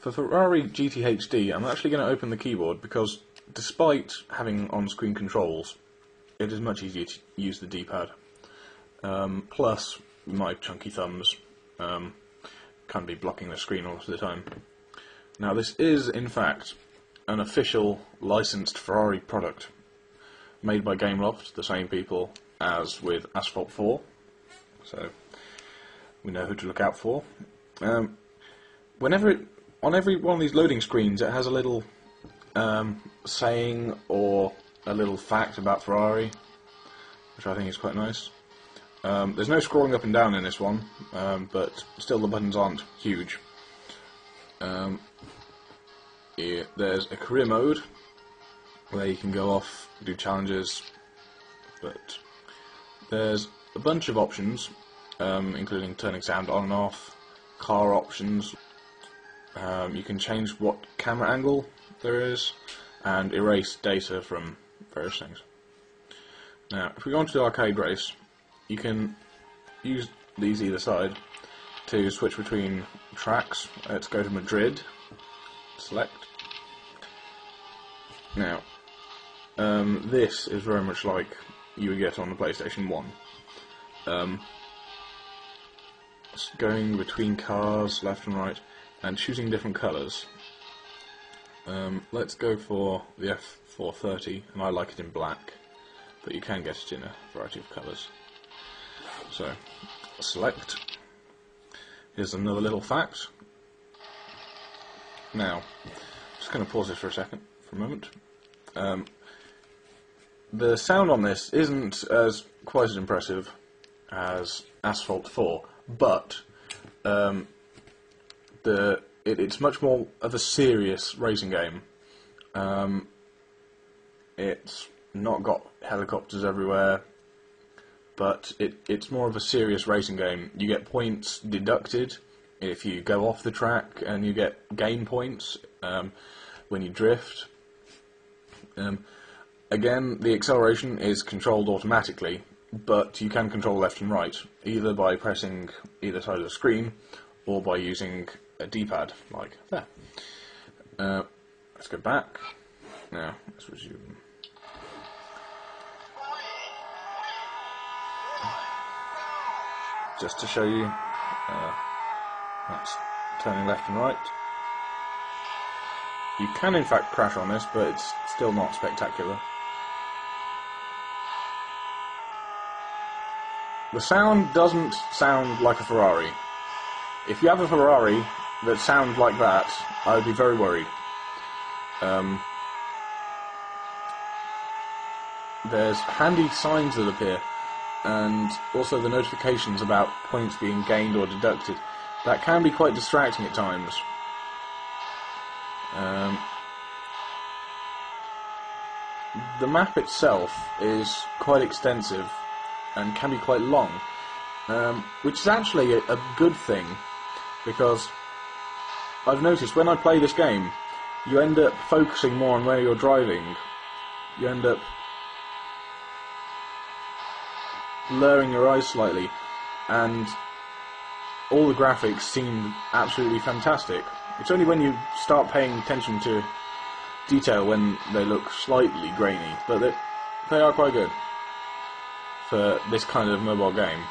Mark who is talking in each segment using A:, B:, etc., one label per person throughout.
A: For Ferrari GTHD, I'm actually going to open the keyboard because, despite having on-screen controls, it is much easier to use the D-pad. Plus, my chunky thumbs can be blocking the screen all of the time. Now, this is, in fact, an official licensed Ferrari product made by Gameloft, the same people as with Asphalt 4. So, we know who to look out for. On every one of these loading screens, it has a little saying or a little fact about Ferrari, which I think is quite nice. There's no scrolling up and down in this one, but still the buttons aren't huge. There's a career mode where you can go off, do challenges, but there's a bunch of options, including turning sound on and off, car options. You can change what camera angle there is, and erase data from various things. Now, if we go onto the arcade race, you can use these either side to switch between tracks. Let's go to Madrid, select. Now, this is very much like you would get on the PlayStation 1. It's going between cars, left and right, and choosing different colours. Let's go for the F430, and I like it in black, but you can get it in a variety of colours. So, select. Here's another little fact. Now, I'm just going to pause this for a moment. The sound on this isn't quite as impressive as Asphalt 4, but it's much more of a serious racing game. It's not got helicopters everywhere, but it's more of a serious racing game. You get points deducted if you go off the track, and you get gain points when you drift. Again, the acceleration is controlled automatically, but you can control left and right, either by pressing either side of the screen, or by using a D-pad, like there. Let's go back. Now, let's resume. Just to show you, that's turning left and right. You can in fact crash on this, but it's still not spectacular. The sound doesn't sound like a Ferrari. If you have a Ferrari that sounds like that, I would be very worried. There's handy signs that appear, and also the notifications about points being gained or deducted. That can be quite distracting at times. The map itself is quite extensive and can be quite long, which is actually a good thing, because I've noticed when I play this game, you end up focusing more on where you're driving. You end up lowering your eyes slightly, and all the graphics seem absolutely fantastic. It's only when you start paying attention to detail when they look slightly grainy, but they are quite good for this kind of mobile game.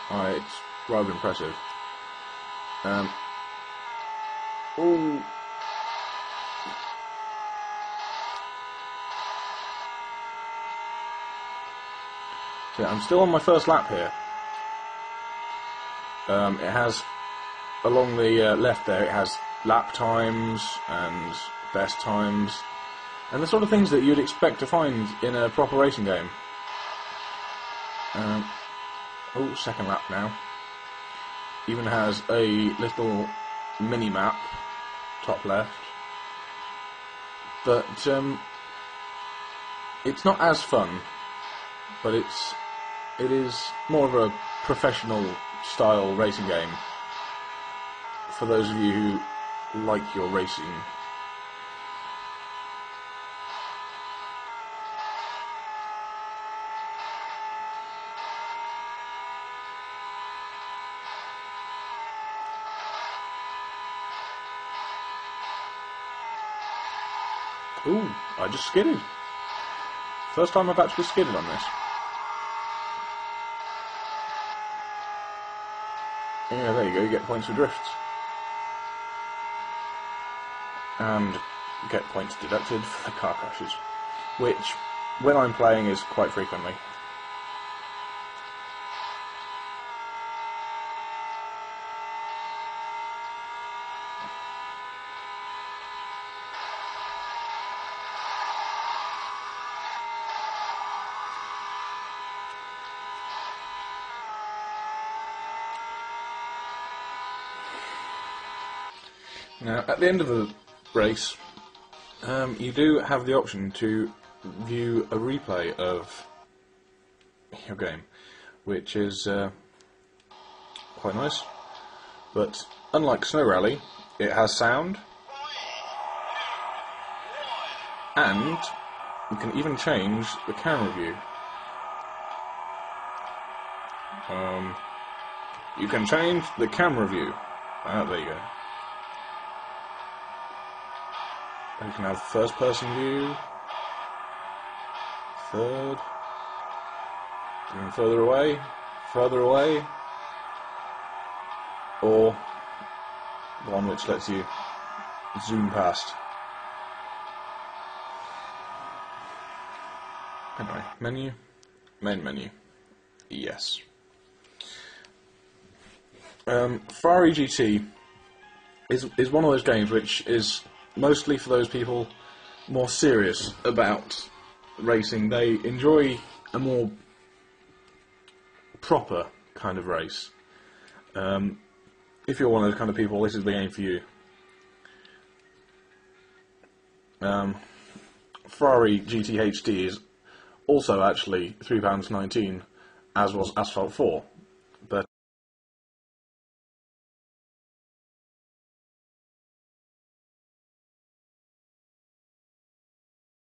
A: It's rather impressive. Ooh. So I'm still on my first lap here. It has, along the left there, it has lap times and best times, and the sort of things that you'd expect to find in a proper racing game. Second lap now. Even has a little mini-map, top left. But it's not as fun, but it is more of a professional style racing game for those of you who like your racing. Ooh, I just skidded. First time I've actually skidded on this. Yeah, there you go, you get points for drifts. And get points deducted for the car crashes, which, when I'm playing, is quite frequently. Now, at the end of the race, you do have the option to view a replay of your game, which is quite nice. But unlike Snow Rally, it has sound, and you can even change the camera view. You can change the camera view. There you go. You can have first person view, third, even further away, or the one which lets you zoom past. Anyway, menu, main menu, yes. Ferrari GT is one of those games which is mostly for those people more serious about racing. They enjoy a more proper kind of race. If you're one of those kind of people, this is the game for you. Ferrari GT HD is also actually £3.19, as was Asphalt 4.